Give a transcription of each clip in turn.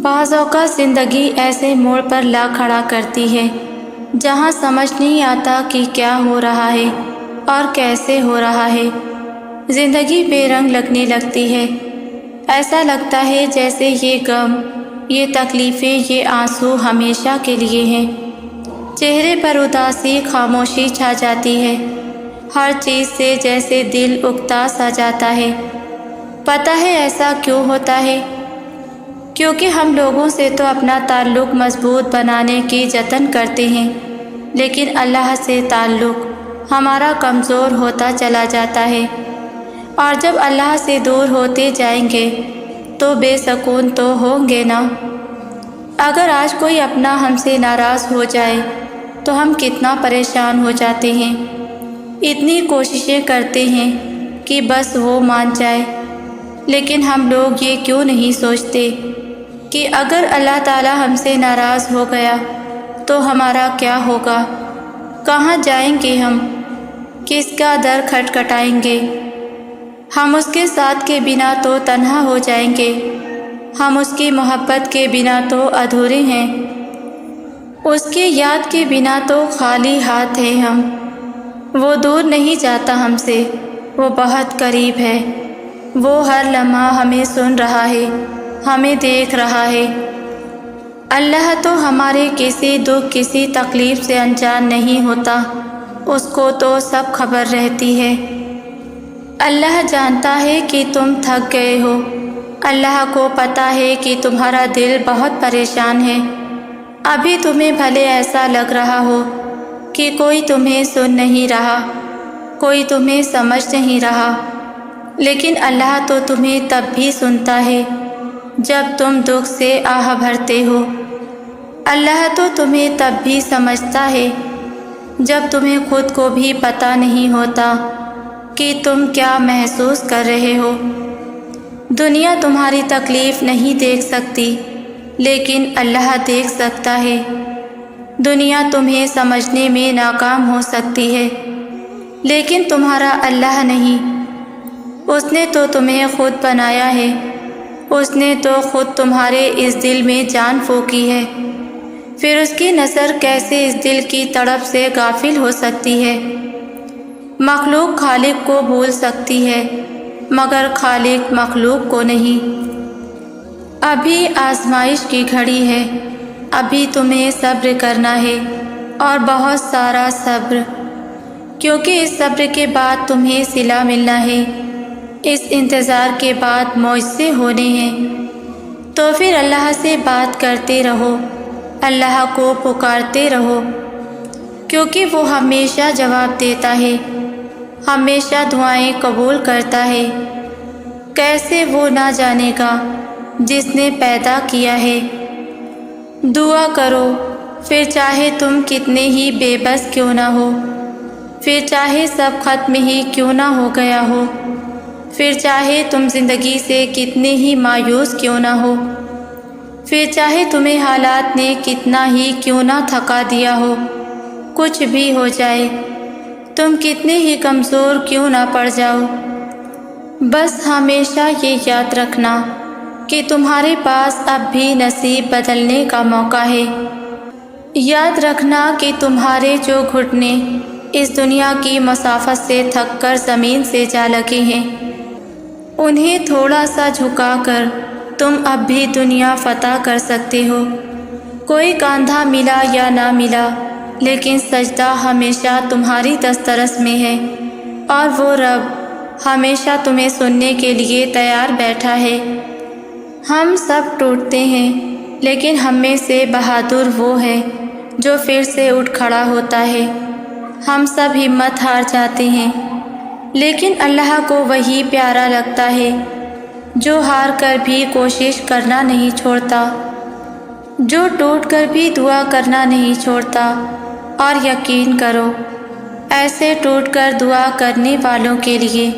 بعض اوقات زندگی ایسے موڑ پر لا کھڑا کرتی ہے جہاں سمجھ نہیں آتا کہ کیا ہو رہا ہے اور کیسے ہو رہا ہے۔ زندگی بے رنگ لگنے لگتی ہے۔ ایسا لگتا ہے جیسے یہ غم، یہ تکلیفیں، یہ آنسو ہمیشہ کے لیے ہیں۔ چہرے پر اداسی، خاموشی چھا جاتی ہے۔ ہر چیز سے جیسے دل اکتا سا جاتا ہے۔ پتہ ہے ایسا کیوں ہوتا ہے؟ کیونکہ ہم لوگوں سے تو اپنا تعلق مضبوط بنانے کی جتن کرتے ہیں، لیکن اللہ سے تعلق ہمارا کمزور ہوتا چلا جاتا ہے، اور جب اللہ سے دور ہوتے جائیں گے تو بے سکون تو ہوں گے نا۔ اگر آج کوئی اپنا ہم سے ناراض ہو جائے تو ہم کتنا پریشان ہو جاتے ہیں، اتنی کوششیں کرتے ہیں کہ بس وہ مان جائے، لیکن ہم لوگ یہ کیوں نہیں سوچتے کہ اگر اللہ تعالیٰ ہم سے ناراض ہو گیا تو ہمارا کیا ہوگا؟ کہاں جائیں گے ہم؟ کس کا در کھٹکھٹائیں گے؟ ہم اس کے ساتھ کے بنا تو تنہا ہو جائیں گے، ہم اس کی محبت کے بنا تو ادھورے ہیں، اس کی یاد کے بنا تو خالی ہاتھ ہیں ہم۔ وہ دور نہیں جاتا ہم سے، وہ بہت قریب ہے، وہ ہر لمحہ ہمیں سن رہا ہے، ہمیں دیکھ رہا ہے۔ اللہ تو ہمارے کسی دکھ، کسی تکلیف سے انجان نہیں ہوتا، اس کو تو سب خبر رہتی ہے۔ اللہ جانتا ہے کہ تم تھک گئے ہو، اللہ کو پتہ ہے کہ تمہارا دل بہت پریشان ہے۔ ابھی تمہیں بھلے ایسا لگ رہا ہو کہ کوئی تمہیں سن نہیں رہا، کوئی تمہیں سمجھ نہیں رہا، لیکن اللہ تو تمہیں تب بھی سنتا ہے جب تم دکھ سے آہ بھرتے ہو۔ اللہ تو تمہیں تب بھی سمجھتا ہے جب تمہیں خود کو بھی پتہ نہیں ہوتا کہ تم کیا محسوس کر رہے ہو۔ دنیا تمہاری تکلیف نہیں دیکھ سکتی، لیکن اللہ دیکھ سکتا ہے۔ دنیا تمہیں سمجھنے میں ناکام ہو سکتی ہے، لیکن تمہارا اللہ نہیں۔ اس نے تو تمہیں خود بنایا ہے، اس نے تو خود تمہارے اس دل میں جان پھونکی ہے، پھر اس کی نظر کیسے اس دل کی تڑپ سے غافل ہو سکتی ہے؟ مخلوق خالق کو بھول سکتی ہے، مگر خالق مخلوق کو نہیں۔ ابھی آزمائش کی گھڑی ہے، ابھی تمہیں صبر کرنا ہے، اور بہت سارا صبر، کیونکہ اس صبر کے بعد تمہیں صلہ ملنا ہے، اس انتظار کے بعد معجزے ہونے ہیں۔ تو پھر اللہ سے بات کرتے رہو، اللہ کو پکارتے رہو، کیونکہ وہ ہمیشہ جواب دیتا ہے، ہمیشہ دعائیں قبول کرتا ہے۔ کیسے وہ نہ جانے گا جس نے پیدا کیا ہے۔ دعا کرو، پھر چاہے تم کتنے ہی بے بس کیوں نہ ہو، پھر چاہے سب ختم ہی کیوں نہ ہو گیا ہو، پھر چاہے تم زندگی سے کتنے ہی مایوس کیوں نہ ہو، پھر چاہے تمہیں حالات نے کتنا ہی کیوں نہ تھکا دیا ہو، کچھ بھی ہو جائے، تم کتنے ہی کمزور کیوں نہ پڑ جاؤ، بس ہمیشہ یہ یاد رکھنا کہ تمہارے پاس اب بھی نصیب بدلنے کا موقع ہے۔ یاد رکھنا کہ تمہارے جو گھٹنے اس دنیا کی مسافت سے تھک کر زمین سے جا لگے ہیں، انہیں تھوڑا سا جھکا کر تم اب بھی دنیا فتح کر سکتے ہو۔ کوئی کاندھا ملا یا نہ ملا، لیکن سجدہ ہمیشہ تمہاری دسترس میں ہے، اور وہ رب ہمیشہ تمہیں سننے کے لیے تیار بیٹھا ہے۔ ہم سب ٹوٹتے ہیں، لیکن ہم میں سے بہادر وہ ہے جو پھر سے اٹھ کھڑا ہوتا ہے۔ ہم سب ہمت ہار جاتے ہیں، لیکن اللہ کو وہی پیارا لگتا ہے جو ہار کر بھی کوشش کرنا نہیں چھوڑتا، جو ٹوٹ کر بھی دعا کرنا نہیں چھوڑتا۔ اور یقین کرو، ایسے ٹوٹ کر دعا کرنے والوں کے لیے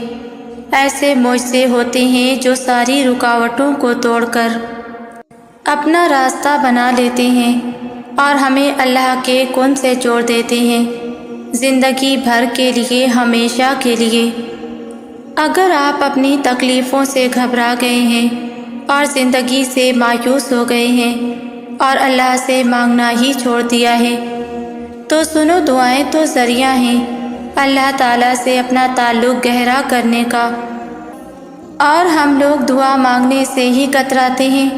ایسے معجزے ہوتے ہیں جو ساری رکاوٹوں کو توڑ کر اپنا راستہ بنا لیتے ہیں اور ہمیں اللہ کے کن سے جوڑ دیتے ہیں، زندگی بھر کے لیے، ہمیشہ کے لیے۔ اگر آپ اپنی تکلیفوں سے گھبرا گئے ہیں اور زندگی سے مایوس ہو گئے ہیں اور اللہ سے مانگنا ہی چھوڑ دیا ہے، تو سنو، دعائیں تو ذریعہ ہیں اللہ تعالیٰ سے اپنا تعلق گہرا کرنے کا، اور ہم لوگ دعا مانگنے سے ہی کتراتے ہیں۔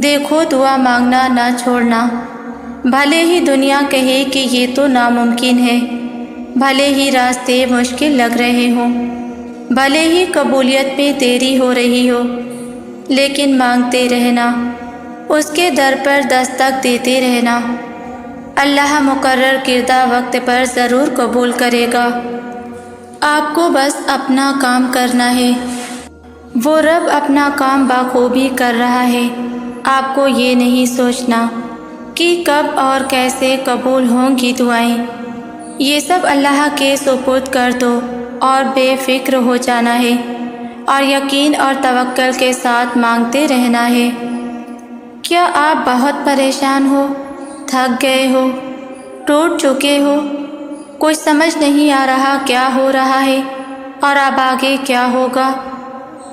دیکھو، دعا مانگنا نہ چھوڑنا، بھلے ہی دنیا کہے کہ یہ تو ناممکن ہے، بھلے ہی راستے مشکل لگ رہے ہوں، بھلے ہی قبولیت میں دیری ہو رہی ہو، لیکن مانگتے رہنا، اس کے در پر دستک دیتے رہنا، اللہ مقرر کردہ وقت پر ضرور قبول کرے گا۔ آپ کو بس اپنا کام کرنا ہے، وہ رب اپنا کام بخوبی کر رہا ہے۔ آپ کو یہ نہیں سوچنا کہ کب اور کیسے قبول ہوں گی دعائیں، یہ سب اللہ کے سپرد کر دو اور بے فکر ہو جانا ہے، اور یقین اور توکل کے ساتھ مانگتے رہنا ہے۔ کیا آپ بہت پریشان ہو، تھک گئے ہو، ٹوٹ چکے ہو، کچھ سمجھ نہیں آ رہا کیا ہو رہا ہے اور اب آگے کیا ہوگا؟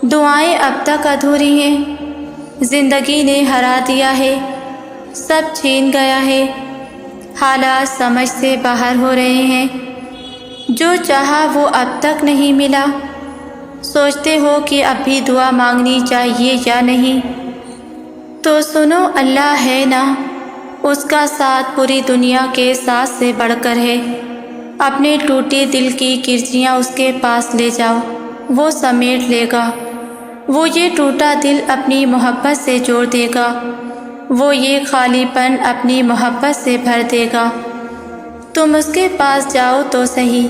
دعائیں اب تک ادھوری ہیں، زندگی نے ہرا دیا ہے، سب چھین گیا ہے، حالات سمجھ سے باہر ہو رہے ہیں، جو چاہا وہ اب تک نہیں ملا، سوچتے ہو کہ اب بھی دعا مانگنی چاہیے یا نہیں؟ تو سنو، اللہ ہے نا، اس کا ساتھ پوری دنیا کے ساتھ سے بڑھ کر ہے۔ اپنے ٹوٹے دل کی کرچیاں اس کے پاس لے جاؤ، وہ سمیٹ لے گا، وہ یہ ٹوٹا دل اپنی محبت سے جوڑ دے گا، وہ یہ خالی پن اپنی محبت سے بھر دے گا۔ تم اس کے پاس جاؤ تو صحیح،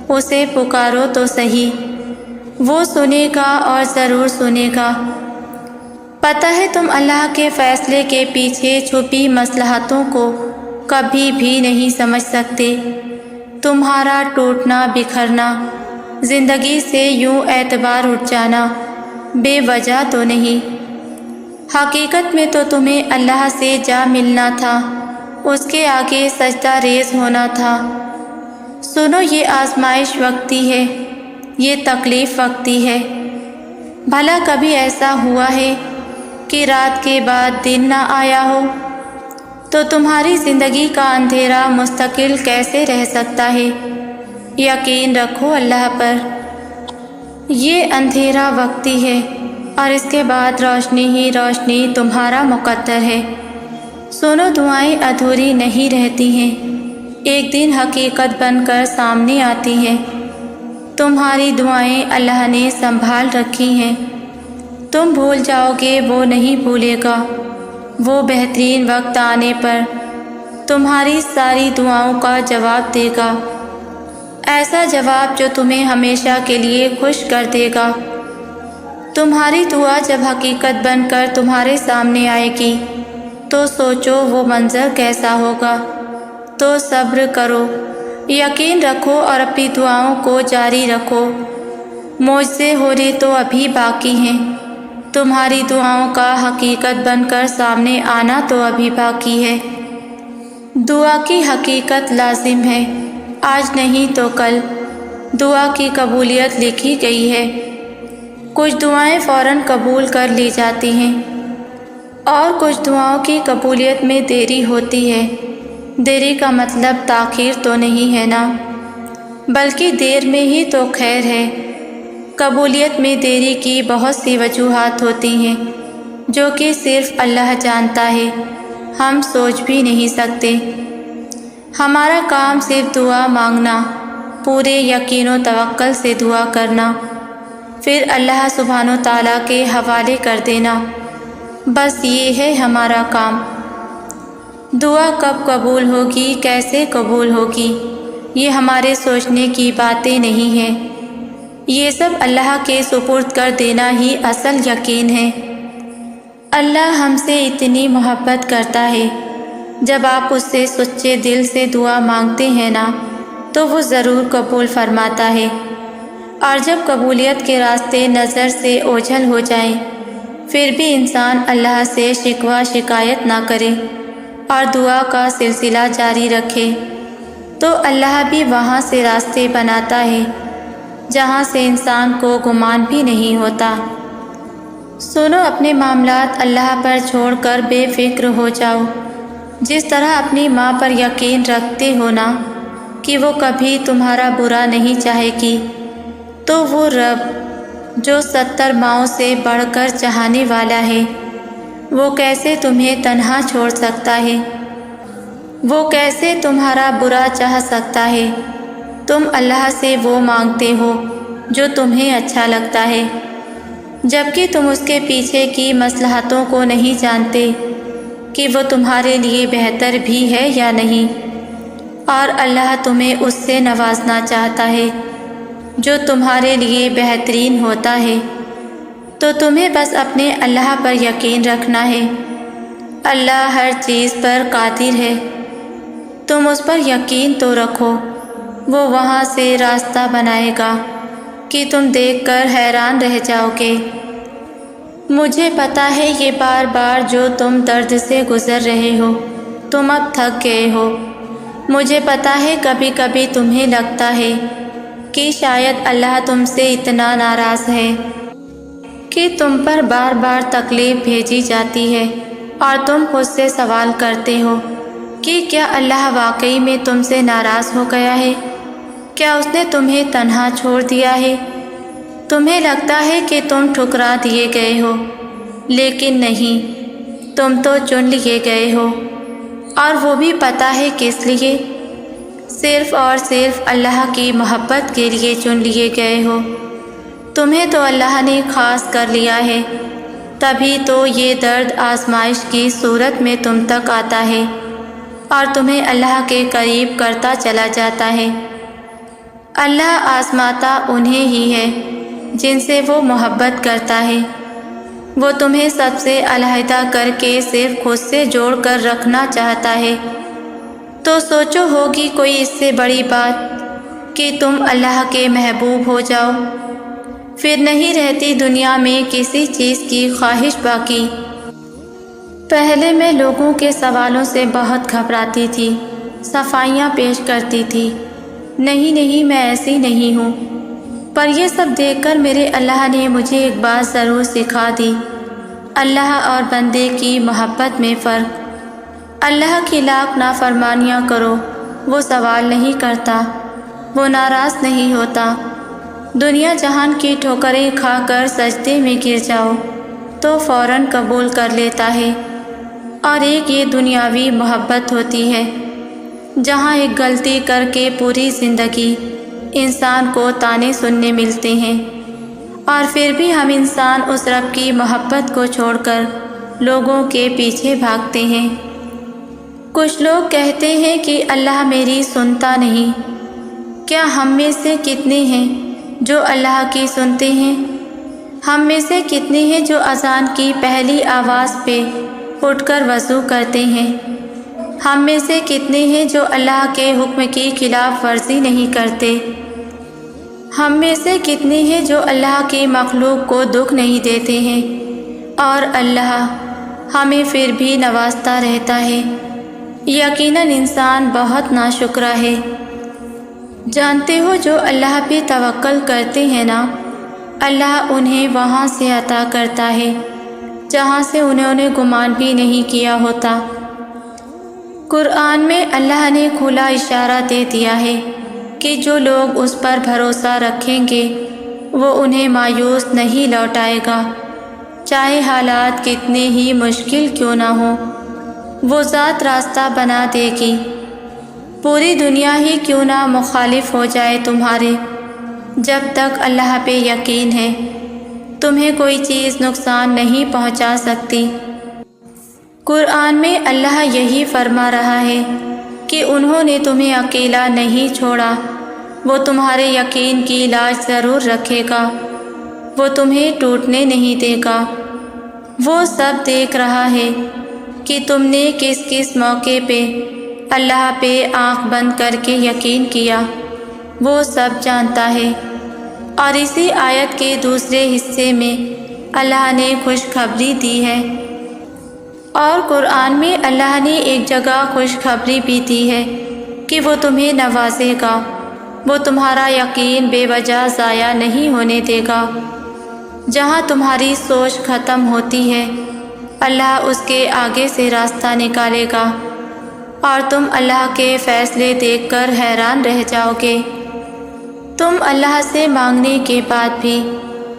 اسے پکارو تو صحیح، وہ سنے گا اور ضرور سنے گا۔ پتہ ہے تم اللہ کے فیصلے کے پیچھے چھپی مصلحتوں کو کبھی بھی نہیں سمجھ سکتے۔ تمہارا ٹوٹنا بکھرنا، زندگی سے یوں اعتبار اٹھ جانا بے وجہ تو نہیں، حقیقت میں تو تمہیں اللہ سے جا ملنا تھا، اس کے آگے سجدہ ریز ہونا تھا۔ سنو، یہ آزمائش وقتی ہے، یہ تکلیف وقتی ہے۔ بھلا کبھی ایسا ہوا ہے کہ رات کے بعد دن نہ آیا ہو؟ تو تمہاری زندگی کا اندھیرا مستقل کیسے رہ سکتا ہے؟ یقین رکھو اللہ پر، یہ اندھیرا وقتی ہے، اور اس کے بعد روشنی ہی روشنی تمہارا مقدر ہے۔ سنو، دعائیں ادھوری نہیں رہتی ہیں، ایک دن حقیقت بن کر سامنے آتی ہیں۔ تمہاری دعائیں اللہ نے سنبھال رکھی ہیں، تم بھول جاؤ گے، وہ نہیں بھولے گا، وہ بہترین وقت آنے پر تمہاری ساری دعاؤں کا جواب دے گا، ایسا جواب جو تمہیں ہمیشہ کے لیے خوش کر دے گا۔ تمہاری دعا جب حقیقت بن کر تمہارے سامنے آئے گی تو سوچو وہ منظر کیسا ہوگا۔ تو صبر کرو، یقین رکھو اور اپنی دعاؤں کو جاری رکھو، معجزے ہونے تو ابھی باقی ہیں، تمہاری دعاؤں کا حقیقت بن کر سامنے آنا تو ابھی باقی ہے۔ دعا کی حقیقت لازم ہے، آج نہیں تو کل دعا کی قبولیت لکھی گئی ہے۔ کچھ دعائیں فوراً قبول کر لی جاتی ہیں اور کچھ دعاؤں کی قبولیت میں دیری ہوتی ہے۔ دیری کا مطلب تاخیر تو نہیں ہے نا، بلکہ دیر میں ہی تو خیر ہے۔ قبولیت میں دیری کی بہت سی وجوہات ہوتی ہیں جو کہ صرف اللہ جانتا ہے، ہم سوچ بھی نہیں سکتے۔ ہمارا کام صرف دعا مانگنا، پورے یقین و توکل سے دعا کرنا، پھر اللہ سبحانہ و تعالیٰ کے حوالے کر دینا، بس یہ ہے ہمارا کام۔ دعا کب قبول ہوگی، کیسے قبول ہوگی، یہ ہمارے سوچنے کی باتیں نہیں ہیں، یہ سب اللہ کے سپرد کر دینا ہی اصل یقین ہے۔ اللہ ہم سے اتنی محبت کرتا ہے، جب آپ اس سے سچے دل سے دعا مانگتے ہیں نا تو وہ ضرور قبول فرماتا ہے، اور جب قبولیت کے راستے نظر سے اوجھل ہو جائیں پھر بھی انسان اللہ سے شکوہ شکایت نہ کرے اور دعا کا سلسلہ جاری رکھے تو اللہ بھی وہاں سے راستے بناتا ہے جہاں سے انسان کو گمان بھی نہیں ہوتا۔ سنو، اپنے معاملات اللہ پر چھوڑ کر بے فکر ہو جاؤ، جس طرح اپنی ماں پر یقین رکھتے ہو نا کہ وہ کبھی تمہارا برا نہیں چاہے گی، تو وہ رب جو 70 ماؤں سے بڑھ کر چاہنے والا ہے، وہ کیسے تمہیں تنہا چھوڑ سکتا ہے؟ وہ کیسے تمہارا برا چاہ سکتا ہے؟ تم اللہ سے وہ مانگتے ہو جو تمہیں اچھا لگتا ہے، جبکہ تم اس کے پیچھے کی مصلحتوں کو نہیں جانتے کہ وہ تمہارے لیے بہتر بھی ہے یا نہیں، اور اللہ تمہیں اس سے نوازنا چاہتا ہے جو تمہارے لیے بہترین ہوتا ہے۔ تو تمہیں بس اپنے اللہ پر یقین رکھنا ہے۔ اللہ ہر چیز پر قادر ہے، تم اس پر یقین تو رکھو، وہ وہاں سے راستہ بنائے گا کہ تم دیکھ کر حیران رہ جاؤ گے۔ مجھے پتہ ہے یہ بار بار جو تم درد سے گزر رہے ہو، تم اب تھک گئے ہو۔ مجھے پتہ ہے کبھی کبھی تمہیں لگتا ہے کہ شاید اللہ تم سے اتنا ناراض ہے کہ تم پر بار بار تکلیف بھیجی جاتی ہے، اور تم خود سے سوال کرتے ہو کہ کیا اللہ واقعی میں تم سے ناراض ہو گیا ہے؟ کیا اس نے تمہیں تنہا چھوڑ دیا ہے؟ تمہیں لگتا ہے کہ تم ٹھکرا دیے گئے ہو، لیکن نہیں، تم تو چن لیے گئے ہو، اور وہ بھی پتہ ہے کس لیے؟ صرف اور صرف اللہ کی محبت کے لیے چن لیے گئے ہو۔ تمہیں تو اللہ نے خاص کر لیا ہے، تبھی تو یہ درد آزمائش کی صورت میں تم تک آتا ہے اور تمہیں اللہ کے قریب کرتا چلا جاتا ہے۔ اللہ آزماتا انہیں ہی ہے جن سے وہ محبت کرتا ہے۔ وہ تمہیں سب سے علیحدہ کر کے صرف خود سے جوڑ کر رکھنا چاہتا ہے۔ تو سوچو ہوگی کوئی اس سے بڑی بات کہ تم اللہ کے محبوب ہو جاؤ، پھر نہیں رہتی دنیا میں کسی چیز کی خواہش باقی۔ پہلے میں لوگوں کے سوالوں سے بہت گھبراتی تھی، صفائیاں پیش کرتی تھی، نہیں میں ایسی نہیں ہوں، پر یہ سب دیکھ کر میرے اللہ نے مجھے ایک بات ضرور سکھا دی، اللہ اور بندے کی محبت میں فرق۔ اللہ کی لاکھ نافرمانیاں کرو، وہ سوال نہیں کرتا، وہ ناراض نہیں ہوتا۔ دنیا جہان کی ٹھوکریں کھا کر سجدے میں گر جاؤ تو فوراً قبول کر لیتا ہے۔ اور ایک یہ دنیاوی محبت ہوتی ہے جہاں ایک غلطی کر کے پوری زندگی انسان کو طعنے سننے ملتے ہیں، اور پھر بھی ہم انسان اس رب کی محبت کو چھوڑ کر لوگوں کے پیچھے بھاگتے ہیں۔ کچھ لوگ کہتے ہیں کہ اللہ میری سنتا نہیں۔ کیا ہم میں سے کتنے ہیں جو اللہ کی سنتے ہیں؟ ہم میں سے کتنے ہیں جو اذان کی پہلی آواز پہ اٹھ کر وضو کرتے ہیں؟ ہم میں سے کتنے ہیں جو اللہ کے حکم کی خلاف ورزی نہیں کرتے؟ ہم میں سے کتنے ہیں جو اللہ کی مخلوق کو دکھ نہیں دیتے ہیں؟ اور اللہ ہمیں پھر بھی نوازتا رہتا ہے۔ یقیناً انسان بہت ناشکرا ہے۔ جانتے ہو جو اللہ پہ توکل کرتے ہیں نا، اللہ انہیں وہاں سے عطا کرتا ہے جہاں سے انہوں نے گمان بھی نہیں کیا ہوتا۔ قرآن میں اللہ نے کھلا اشارہ دے دیا ہے کہ جو لوگ اس پر بھروسہ رکھیں گے وہ انہیں مایوس نہیں لوٹائے گا، چاہے حالات کتنے ہی مشکل کیوں نہ ہوں، وہ ذات راستہ بنا دے گی۔ پوری دنیا ہی کیوں نہ مخالف ہو جائے تمہارے، جب تک اللہ پہ یقین ہے تمہیں کوئی چیز نقصان نہیں پہنچا سکتی۔ قرآن میں اللہ یہی فرما رہا ہے کہ انہوں نے تمہیں اکیلا نہیں چھوڑا، وہ تمہارے یقین کی لاج ضرور رکھے گا، وہ تمہیں ٹوٹنے نہیں دے گا۔ وہ سب دیکھ رہا ہے کہ تم نے کس کس موقع پہ اللہ پہ آنکھ بند کر کے یقین کیا، وہ سب جانتا ہے۔ اور اسی آیت کے دوسرے حصے میں اللہ نے خوشخبری دی ہے، اور قرآن میں اللہ نے ایک جگہ خوشخبری بھی دی ہے کہ وہ تمہیں نوازے گا، وہ تمہارا یقین بے وجہ ضائع نہیں ہونے دے گا۔ جہاں تمہاری سوچ ختم ہوتی ہے اللہ اس کے آگے سے راستہ نکالے گا اور تم اللہ کے فیصلے دیکھ کر حیران رہ جاؤ گے۔ تم اللہ سے مانگنے کے بعد بھی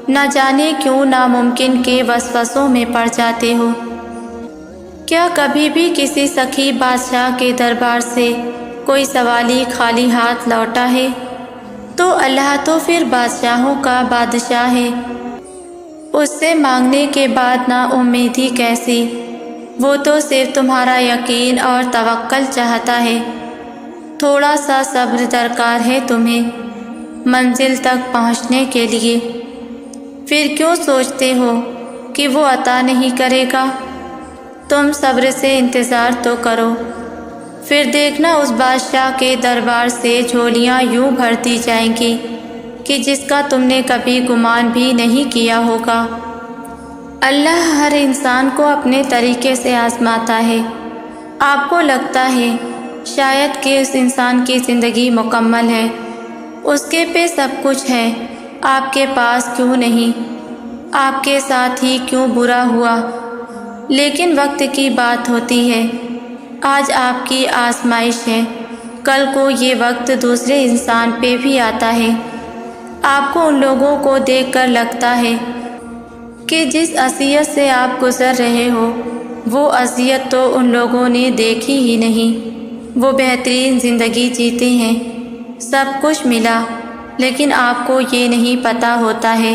نہ جانے کیوں ناممکن کے وسوسوں میں پڑ جاتے ہو۔ کیا کبھی بھی کسی سخی بادشاہ کے دربار سے کوئی سوالی خالی ہاتھ لوٹا ہے؟ تو اللہ تو پھر بادشاہوں کا بادشاہ ہے، اس سے مانگنے کے بعد نا امیدی کیسی؟ وہ تو صرف تمہارا یقین اور توکل چاہتا ہے۔ تھوڑا سا صبر درکار ہے تمہیں منزل تک پہنچنے کے لیے۔ پھر کیوں سوچتے ہو کہ وہ عطا نہیں کرے گا؟ تم صبر سے انتظار تو کرو، پھر دیکھنا اس بادشاہ کے دربار سے جھولیاں یوں بھرتی جائیں گی کہ جس کا تم نے کبھی گمان بھی نہیں کیا ہوگا۔ اللہ ہر انسان کو اپنے طریقے سے آزماتا ہے۔ آپ کو لگتا ہے شاید کہ اس انسان کی زندگی مکمل ہے، اس کے پہ سب کچھ ہے، آپ کے پاس کیوں نہیں؟ آپ کے ساتھ ہی کیوں برا ہوا؟ لیکن وقت کی بات ہوتی ہے، آج آپ کی آزمائش ہے، کل کو یہ وقت دوسرے انسان پہ بھی آتا ہے۔ آپ کو ان لوگوں کو دیکھ کر لگتا ہے کہ جس اذیت سے آپ گزر رہے ہو وہ اذیت تو ان لوگوں نے دیکھی ہی نہیں، وہ بہترین زندگی جیتے ہیں، سب کچھ ملا، لیکن آپ کو یہ نہیں پتہ ہوتا ہے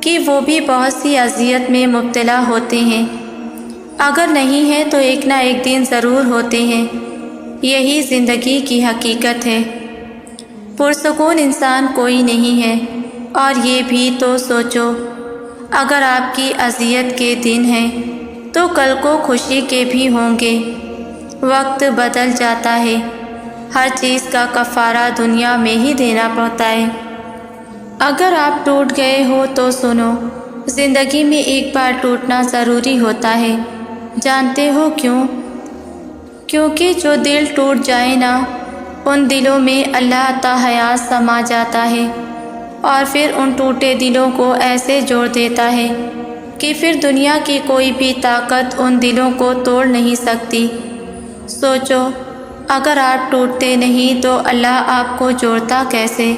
کہ وہ بھی بہت سی اذیت میں مبتلا ہوتے ہیں۔ اگر نہیں ہے تو ایک نہ ایک دن ضرور ہوتے ہیں، یہی زندگی کی حقیقت ہے۔ پرسکون انسان کوئی نہیں ہے، اور یہ بھی تو سوچو اگر آپ کی اذیت کے دن ہیں تو کل کو خوشی کے بھی ہوں گے۔ وقت بدل جاتا ہے، ہر چیز کا کفارہ دنیا میں ہی دینا پڑتا ہے۔ اگر آپ ٹوٹ گئے ہو تو سنو، زندگی میں ایک بار ٹوٹنا ضروری ہوتا ہے، جانتے ہو کیوں؟ کیونکہ جو دل ٹوٹ جائے نا، ان دلوں میں اللہ تا حیات سما جاتا ہے، اور پھر ان ٹوٹے دلوں کو ایسے جوڑ دیتا ہے کہ پھر دنیا کی کوئی بھی طاقت ان دلوں کو توڑ نہیں سکتی۔ سوچو اگر آپ ٹوٹتے نہیں تو اللہ آپ کو جوڑتا کیسے؟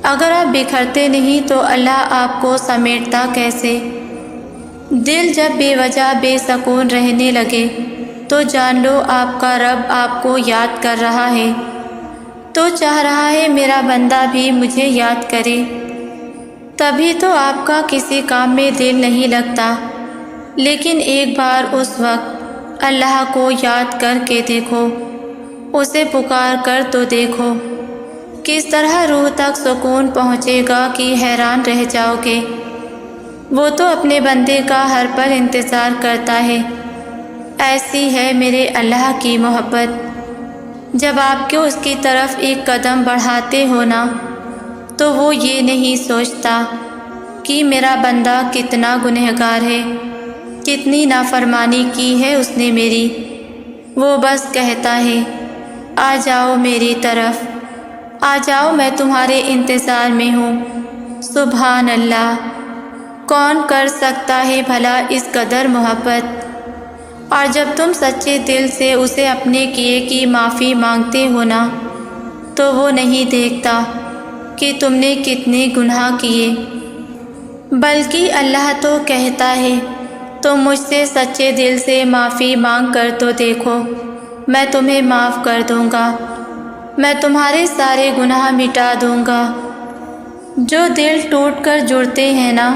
اگر آپ بکھرتے نہیں تو اللہ آپ کو سمیٹتا کیسے؟ دل جب بے وجہ بے سکون رہنے لگے تو جان لو آپ کا رب آپ کو یاد کر رہا ہے، تو چاہ رہا ہے میرا بندہ بھی مجھے یاد کرے۔ تبھی تو آپ کا کسی کام میں دل نہیں لگتا، لیکن ایک بار اس وقت اللہ کو یاد کر کے دیکھو، اسے پکار کر تو دیکھو، کس طرح روح تک سکون پہنچے گا کہ حیران رہ جاؤ گے۔ وہ تو اپنے بندے کا ہر پل انتظار کرتا ہے۔ ایسی ہے میرے اللہ کی محبت، جب آپ کو اس کی طرف ایک قدم بڑھاتے ہو نا تو وہ یہ نہیں سوچتا کہ میرا بندہ کتنا گنہگار ہے، کتنی نافرمانی کی ہے اس نے میری۔ وہ بس کہتا ہے آ جاؤ میری طرف، آ جاؤ میں تمہارے انتظار میں ہوں۔ سبحان اللہ، کون کر سکتا ہے بھلا اس قدر محبت؟ اور جب تم سچے دل سے اسے اپنے کیے کی معافی مانگتے ہو نا تو وہ نہیں دیکھتا کہ تم نے کتنے گناہ کیے، بلکہ اللہ تو کہتا ہے تم مجھ سے سچے دل سے معافی مانگ کر تو دیکھو، میں تمہیں معاف کر دوں گا، میں تمہارے سارے گناہ مٹا دوں گا۔ جو دل ٹوٹ کر جڑتے ہیں نا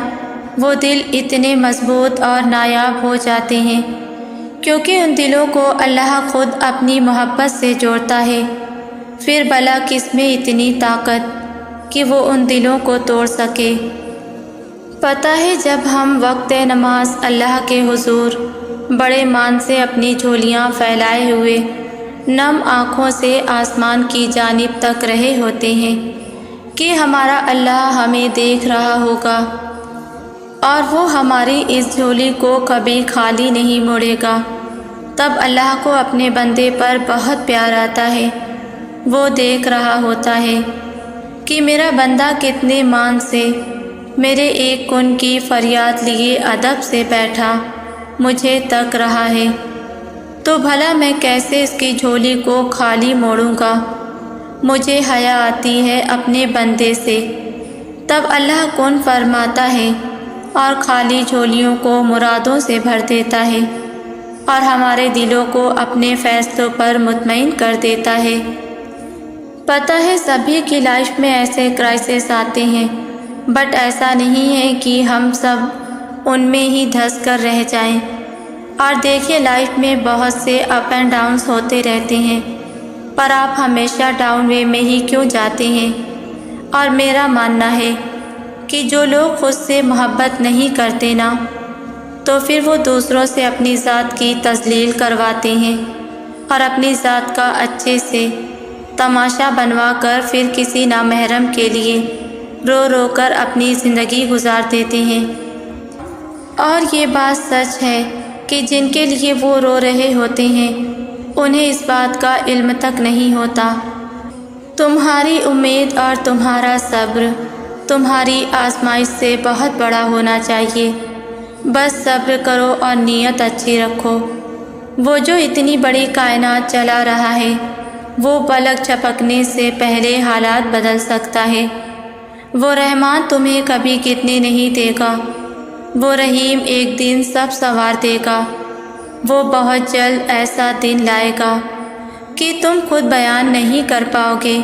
وہ دل اتنے مضبوط اور نایاب ہو جاتے ہیں کیونکہ ان دلوں کو اللہ خود اپنی محبت سے جوڑتا ہے۔ پھر بھلا کس میں اتنی طاقت کہ وہ ان دلوں کو توڑ سکے؟ پتہ ہے جب ہم وقت نماز اللہ کے حضور بڑے مان سے اپنی جھولیاں پھیلائے ہوئے نم آنکھوں سے آسمان کی جانب تک رہے ہوتے ہیں کہ ہمارا اللہ ہمیں دیکھ رہا ہوگا اور وہ ہماری اس جھولی کو کبھی خالی نہیں موڑے گا، تب اللہ کو اپنے بندے پر بہت پیار آتا ہے۔ وہ دیکھ رہا ہوتا ہے کہ میرا بندہ کتنے مان سے میرے ایک کن کی فریاد لیے ادب سے بیٹھا مجھے تک رہا ہے، تو بھلا میں کیسے اس کی جھولی کو خالی موڑوں گا؟ مجھے حیا آتی ہے اپنے بندے سے۔ تب اللہ کن فرماتا ہے اور خالی جھولیوں کو مرادوں سے بھر دیتا ہے اور ہمارے دلوں کو اپنے فیصلوں پر مطمئن کر دیتا ہے۔ پتہ ہے سبھی کی لائف میں ایسے کرائسس آتے ہیں، بٹ ایسا نہیں ہے کہ ہم سب ان میں ہی دھس کر رہ جائیں۔ اور دیکھیے لائف میں بہت سے اپ اینڈ ڈاؤنس ہوتے رہتے ہیں، پر آپ ہمیشہ ڈاؤن وے میں ہی کیوں جاتے ہیں؟ اور میرا ماننا ہے کہ جو لوگ خود سے محبت نہیں کرتے نا، تو پھر وہ دوسروں سے اپنی ذات کی تذلیل کرواتے ہیں اور اپنی ذات کا اچھے سے تماشا بنوا کر پھر کسی نامحرم کے لیے رو رو کر اپنی زندگی گزار دیتے ہیں۔ اور یہ بات سچ ہے کہ جن کے لیے وہ رو رہے ہوتے ہیں انہیں اس بات کا علم تک نہیں ہوتا۔ تمہاری امید اور تمہارا صبر تمہاری آزمائش سے بہت بڑا ہونا چاہیے۔ بس صبر کرو اور نیت اچھی رکھو۔ وہ جو اتنی بڑی کائنات چلا رہا ہے وہ پلک جھپکنے سے پہلے حالات بدل سکتا ہے۔ وہ رحمان تمہیں کبھی گرنے نہیں دے گا، وہ رحیم ایک دن سب سنوار دے گا۔ وہ بہت جلد ایسا دن لائے گا کہ تم خود بیان نہیں کر پاؤ گے۔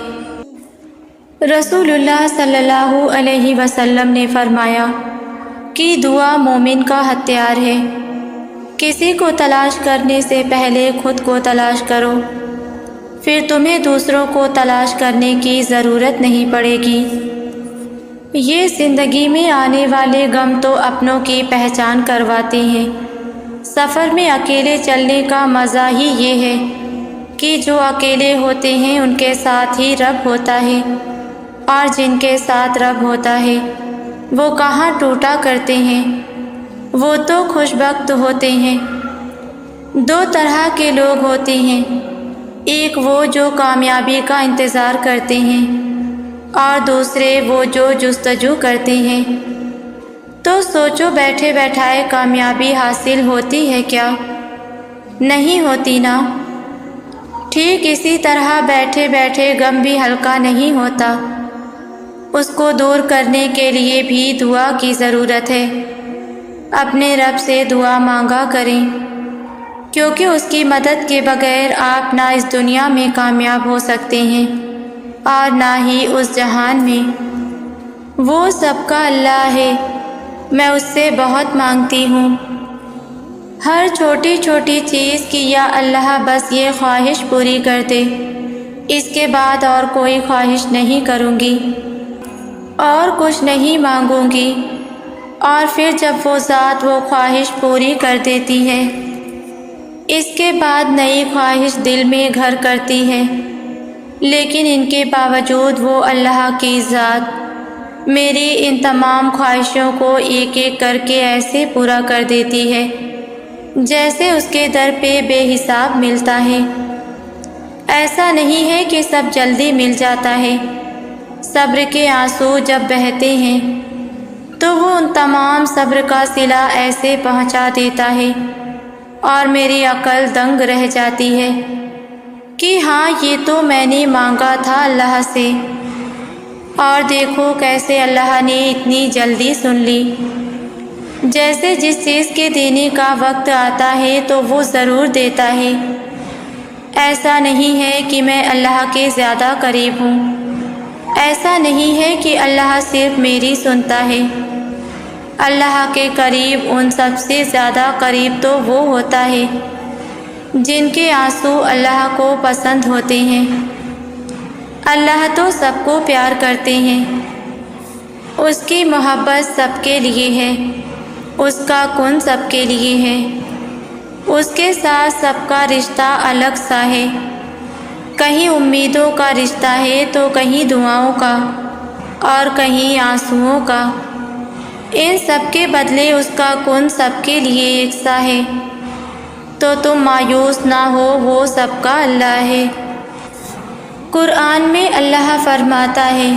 رسول اللہ صلی اللہ علیہ وسلم نے فرمایا کہ دعا مومن کا ہتھیار ہے۔ کسی کو تلاش کرنے سے پہلے خود کو تلاش کرو، پھر تمہیں دوسروں کو تلاش کرنے کی ضرورت نہیں پڑے گی۔ یہ زندگی میں آنے والے غم تو اپنوں کی پہچان کرواتے ہیں۔ سفر میں اکیلے چلنے کا مزہ ہی یہ ہے کہ جو اکیلے ہوتے ہیں ان کے ساتھ ہی رب ہوتا ہے، اور جن کے ساتھ رب ہوتا ہے وہ کہاں ٹوٹا کرتے ہیں، وہ تو خوش بخت ہوتے ہیں۔ دو طرح کے لوگ ہوتے ہیں، ایک وہ جو کامیابی کا انتظار کرتے ہیں اور دوسرے وہ جو جستجو کرتے ہیں۔ تو سوچو بیٹھے بیٹھائے کامیابی حاصل ہوتی ہے کیا؟ نہیں ہوتی نا۔ ٹھیک اسی طرح بیٹھے بیٹھے غم بھی ہلکا نہیں ہوتا، اس کو دور کرنے کے لیے بھی دعا کی ضرورت ہے۔ اپنے رب سے دعا مانگا کریں، کیونکہ اس کی مدد کے بغیر آپ نہ اس دنیا میں کامیاب ہو سکتے ہیں اور نہ ہی اس جہان میں۔ وہ سب کا اللہ ہے، میں اس سے بہت مانگتی ہوں ہر چھوٹی چھوٹی چیز کی، یا اللہ بس یہ خواہش پوری کر دے، اس کے بعد اور کوئی خواہش نہیں کروں گی اور کچھ نہیں مانگوں گی۔ اور پھر جب وہ ذات وہ خواہش پوری کر دیتی ہے، اس کے بعد نئی خواہش دل میں گھر کرتی ہے، لیکن ان کے باوجود وہ اللہ کی ذات میری ان تمام خواہشوں کو ایک ایک کر کے ایسے پورا کر دیتی ہے جیسے اس کے در پہ بے حساب ملتا ہے۔ ایسا نہیں ہے کہ سب جلدی مل جاتا ہے، صبر کے آنسو جب بہتے ہیں تو وہ ان تمام صبر کا صلہ ایسے پہنچا دیتا ہے اور میری عقل دنگ رہ جاتی ہے کہ ہاں یہ تو میں نے مانگا تھا اللہ سے، اور دیکھو کیسے اللہ نے اتنی جلدی سن لی۔ جیسے جس چیز کے دینے کا وقت آتا ہے تو وہ ضرور دیتا ہے۔ ایسا نہیں ہے کہ میں اللہ کے زیادہ قریب ہوں، ایسا نہیں ہے کہ اللہ صرف میری سنتا ہے۔ اللہ کے قریب ان سب سے زیادہ قریب تو وہ ہوتا ہے جن کے آنسو اللہ کو پسند ہوتے ہیں۔ اللہ تو سب کو پیار کرتے ہیں، اس کی محبت سب کے لیے ہے، اس کا کن سب کے لیے ہے، اس کے ساتھ سب کا رشتہ الگ سا ہے، کہیں امیدوں کا رشتہ ہے تو کہیں دعاؤں کا اور کہیں آنسوؤں کا۔ ان سب کے بدلے اس کا کن سب کے لیے یکساں ہے، تو تم مایوس نہ ہو، وہ سب کا اللہ ہے۔ قرآن میں اللہ فرماتا ہے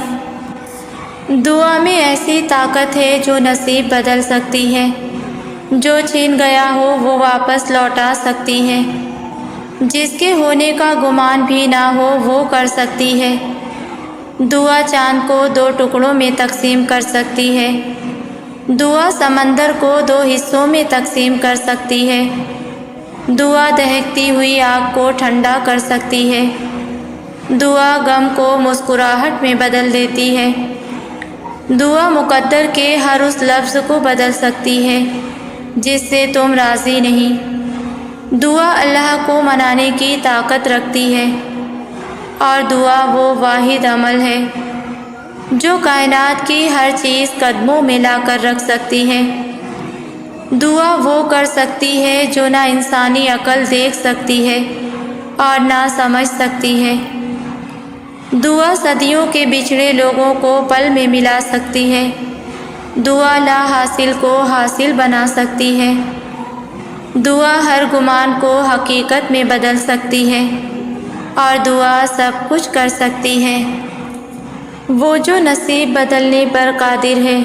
دعا میں ایسی طاقت ہے جو نصیب بدل سکتی ہے، جو چھین گیا ہو وہ واپس لوٹا سکتی ہے، جس کے ہونے کا گمان بھی نہ ہو وہ کر سکتی ہے۔ دعا چاند کو 2 ٹکڑوں میں تقسیم کر سکتی ہے، دعا سمندر کو 2 حصوں میں تقسیم کر سکتی ہے، دعا دہکتی ہوئی آگ کو ٹھنڈا کر سکتی ہے، دعا غم کو مسکراہٹ میں بدل دیتی ہے، دعا مقدر کے ہر اس لفظ کو بدل سکتی ہے جس سے تم راضی نہیں۔ دعا اللہ کو منانے کی طاقت رکھتی ہے، اور دعا وہ واحد عمل ہے جو کائنات کی ہر چیز قدموں میں لا کر رکھ سکتی ہے۔ دعا وہ کر سکتی ہے جو نہ انسانی عقل دیکھ سکتی ہے اور نہ سمجھ سکتی ہے۔ دعا صدیوں کے بچھڑے لوگوں کو پل میں ملا سکتی ہے، دعا لا حاصل کو حاصل بنا سکتی ہے، دعا ہر گمان کو حقیقت میں بدل سکتی ہے، اور دعا سب کچھ کر سکتی ہے۔ وہ جو نصیب بدلنے پر قادر ہے،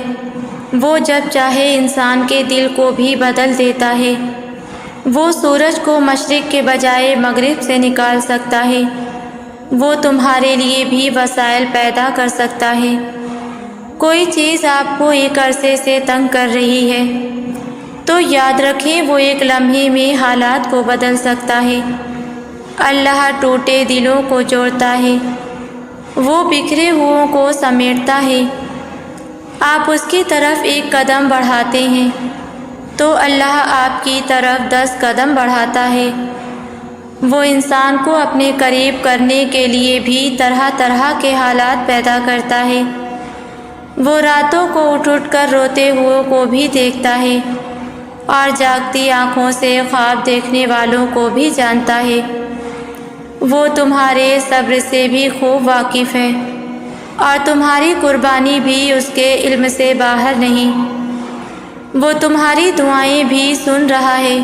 وہ جب چاہے انسان کے دل کو بھی بدل دیتا ہے۔ وہ سورج کو مشرق کے بجائے مغرب سے نکال سکتا ہے، وہ تمہارے لیے بھی وسائل پیدا کر سکتا ہے۔ کوئی چیز آپ کو ایک عرصے سے تنگ کر رہی ہے تو یاد رکھیں وہ ایک لمحے میں حالات کو بدل سکتا ہے۔ اللہ ٹوٹے دلوں کو جوڑتا ہے، وہ بکھرے ہوئوں کو سمیٹتا ہے۔ آپ اس کی طرف ایک قدم بڑھاتے ہیں تو اللہ آپ کی طرف 10 قدم بڑھاتا ہے۔ وہ انسان کو اپنے قریب کرنے کے لیے بھی طرح طرح کے حالات پیدا کرتا ہے۔ وہ راتوں کو اٹھ کر روتے ہوئے کو بھی دیکھتا ہے، اور جاگتی آنکھوں سے خواب دیکھنے والوں کو بھی جانتا ہے۔ وہ تمہارے صبر سے بھی خوب واقف ہے، اور تمہاری قربانی بھی اس کے علم سے باہر نہیں۔ وہ تمہاری دعائیں بھی سن رہا ہے،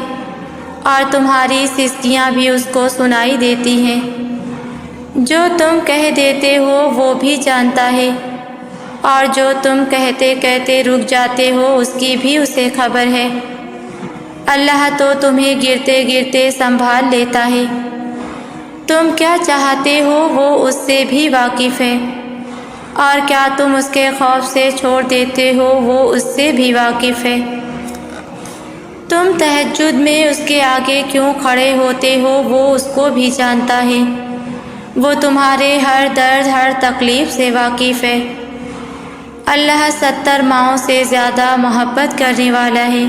اور تمہاری سستیاں بھی اس کو سنائی دیتی ہیں۔ جو تم کہہ دیتے ہو وہ بھی جانتا ہے، اور جو تم کہتے کہتے رک جاتے ہو اس کی بھی اسے خبر ہے۔ اللہ تو تمہیں گرتے گرتے سنبھال لیتا ہے۔ تم کیا چاہتے ہو وہ اس سے بھی واقف ہے، اور کیا تم اس کے خوف سے چھوڑ دیتے ہو وہ اس سے بھی واقف ہے۔ تم تہجد میں اس کے آگے کیوں کھڑے ہوتے ہو وہ اس کو بھی جانتا ہے۔ وہ تمہارے ہر درد ہر تکلیف سے واقف ہے۔ اللہ 70 ماؤں سے زیادہ محبت کرنے والا ہے،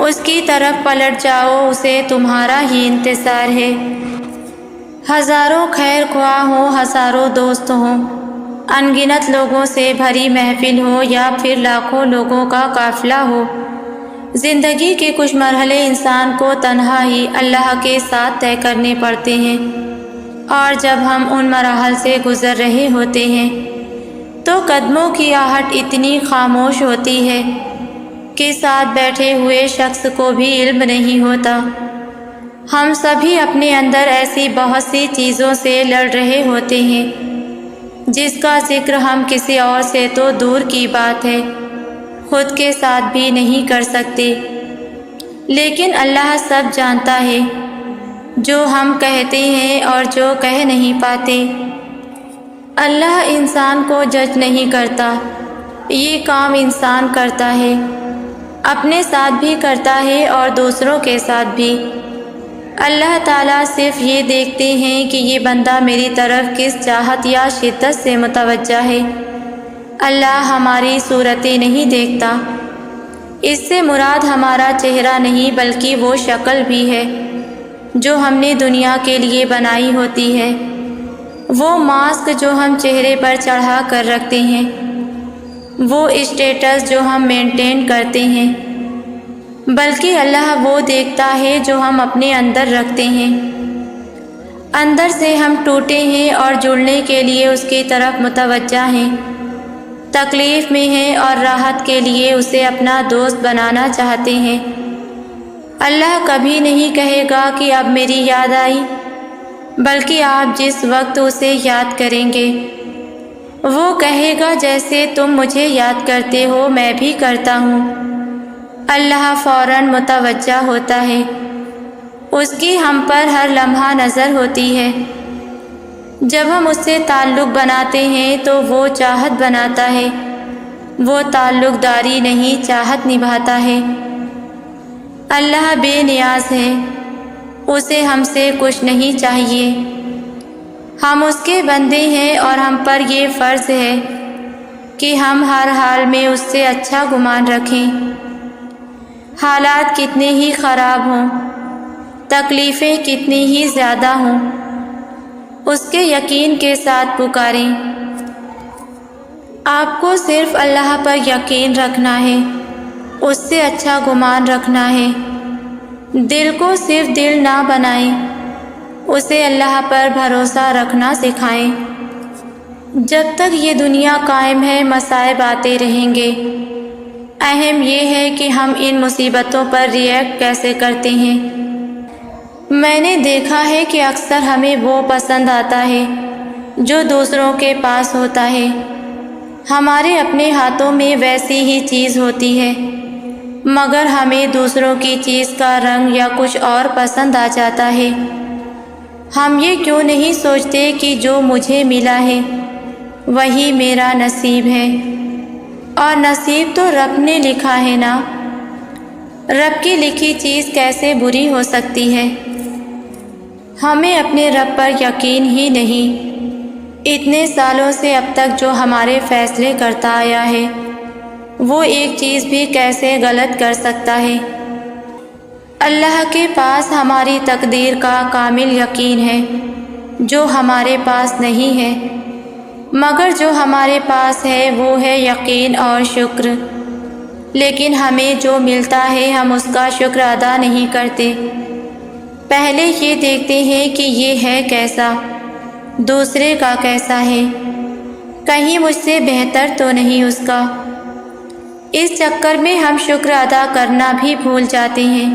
اس کی طرف پلٹ جاؤ، اسے تمہارا ہی انتظار ہے۔ ہزاروں خیر خواہ ہوں، ہزاروں دوست ہوں، ان گنت لوگوں سے بھری محفل ہو یا پھر لاکھوں لوگوں کا قافلہ ہو، زندگی کے کچھ مرحلے انسان کو تنہا ہی اللہ کے ساتھ طے کرنے پڑتے ہیں، اور جب ہم ان مراحل سے گزر رہے ہوتے ہیں تو قدموں کی آہٹ اتنی خاموش ہوتی ہے کہ ساتھ بیٹھے ہوئے شخص کو بھی علم نہیں ہوتا۔ ہم سبھی اپنے اندر ایسی بہت سی چیزوں سے لڑ رہے ہوتے ہیں جس کا ذکر ہم کسی اور سے تو دور کی بات ہے خود کے ساتھ بھی نہیں کر سکتے، لیکن اللہ سب جانتا ہے، جو ہم کہتے ہیں اور جو کہہ نہیں پاتے۔ اللہ انسان کو جج نہیں کرتا، یہ کام انسان کرتا ہے، اپنے ساتھ بھی کرتا ہے اور دوسروں کے ساتھ بھی۔ اللہ تعالیٰ صرف یہ دیکھتے ہیں کہ یہ بندہ میری طرف کس چاہت یا شدت سے متوجہ ہے۔ اللہ ہماری صورتیں نہیں دیکھتا، اس سے مراد ہمارا چہرہ نہیں بلکہ وہ شکل بھی ہے جو ہم نے دنیا کے لیے بنائی ہوتی ہے، وہ ماسک جو ہم چہرے پر چڑھا کر رکھتے ہیں، وہ اسٹیٹس جو ہم مینٹین کرتے ہیں، بلکہ اللہ وہ دیکھتا ہے جو ہم اپنے اندر رکھتے ہیں۔ اندر سے ہم ٹوٹے ہیں اور جڑنے کے لیے اس کی طرف متوجہ ہیں، تکلیف میں ہیں اور راحت کے لیے اسے اپنا دوست بنانا چاہتے ہیں۔ اللہ کبھی نہیں کہے گا کہ اب میری یاد آئی، بلکہ آپ جس وقت اسے یاد کریں گے وہ کہے گا جیسے تم مجھے یاد کرتے ہو میں بھی کرتا ہوں۔ اللہ فوراً متوجہ ہوتا ہے، اس کی ہم پر ہر لمحہ نظر ہوتی ہے۔ جب ہم اس سے تعلق بناتے ہیں تو وہ چاہت بناتا ہے، وہ تعلق داری نہیں چاہت نبھاتا ہے۔ اللہ بے نیاز ہے، اسے ہم سے کچھ نہیں چاہیے۔ ہم اس کے بندے ہیں اور ہم پر یہ فرض ہے کہ ہم ہر حال میں اس سے اچھا گمان رکھیں۔ حالات کتنے ہی خراب ہوں، تکلیفیں کتنی ہی زیادہ ہوں، اس کے یقین کے ساتھ پکاریں۔ آپ کو صرف اللہ پر یقین رکھنا ہے، اس سے اچھا گمان رکھنا ہے۔ دل کو صرف دل نہ بنائیں، اسے اللہ پر بھروسہ رکھنا سکھائیں۔ جب تک یہ دنیا قائم ہے مصائب آتے رہیں گے۔ اہم یہ ہے کہ ہم ان مصیبتوں پر ریئیکٹ کیسے کرتے ہیں۔ میں نے دیکھا ہے کہ اکثر ہمیں وہ پسند آتا ہے جو دوسروں کے پاس ہوتا ہے۔ ہمارے اپنے ہاتھوں میں ویسی ہی چیز ہوتی ہے، مگر ہمیں دوسروں کی چیز کا رنگ یا کچھ اور پسند آ جاتا ہے۔ ہم یہ کیوں نہیں سوچتے کہ جو مجھے ملا ہے وہی میرا نصیب ہے، اور نصیب تو رب نے لکھا ہے نا۔ رب کی لکھی چیز کیسے بری ہو سکتی ہے؟ ہمیں اپنے رب پر یقین ہی نہیں۔ اتنے سالوں سے اب تک جو ہمارے فیصلے کرتا آیا ہے وہ ایک چیز بھی کیسے غلط کر سکتا ہے؟ اللہ کے پاس ہماری تقدیر کا کامل یقین ہے، جو ہمارے پاس نہیں ہے، مگر جو ہمارے پاس ہے وہ ہے یقین اور شکر۔ لیکن ہمیں جو ملتا ہے ہم اس کا شکر ادا نہیں کرتے۔ پہلے یہ دیکھتے ہیں کہ یہ ہے کیسا، دوسرے کا کیسا ہے، کہیں مجھ سے بہتر تو نہیں اس کا۔ اس چکر میں ہم شکر ادا کرنا بھی بھول جاتے ہیں۔